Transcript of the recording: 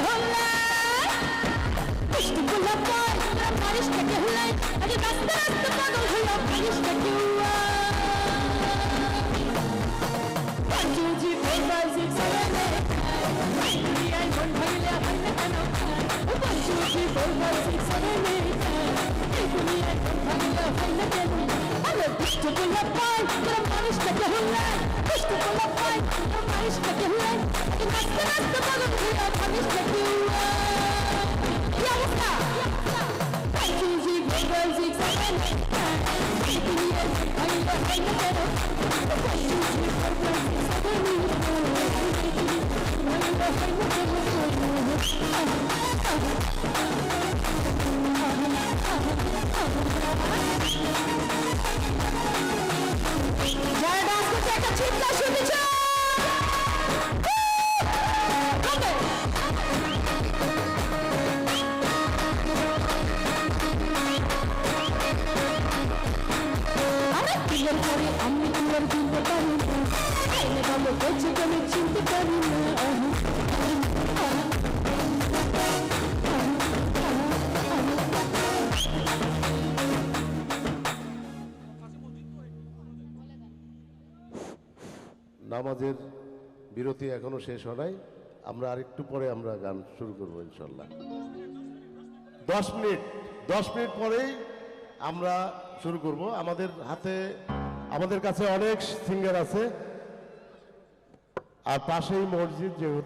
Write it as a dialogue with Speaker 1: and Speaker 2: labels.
Speaker 1: হল্লা পুষ্টিগুলো পর মানুষটাকে হলাই আরে রাস্তা রাস্তা পাগল হইয়া মানুষটাকে পঞ্চুজি ফেভাজি সরনে দুনিয়ায় মন ভাঙলে হয় না কেন পঞ্চুজি ফেভাজি সরনে দুনিয়ায় মন ভাঙলে হয় না কেন আরে পুষ্টিগুলো পর মানুষটাকে হলাই পুষ্টিগুলো পর মানুষটাকে হলাই রাস্তা রাস্তা পাগল হইয়া মানুষটাকে আমি তোমার চিনতে পারি না ভালো করছে আমি চিনতে পারি না
Speaker 2: নামাজের বিরতি এখনো শেষ হয় নাই, আমরা আরেকটু পরে আমরা গান শুরু করবো ইনশাল্লাহ। 10 মিনিট পরেই আমরা শুরু করব। আমাদের কাছে অনেক সিঙ্গার আছে, আর পাশেই মসজিদ যেহেতু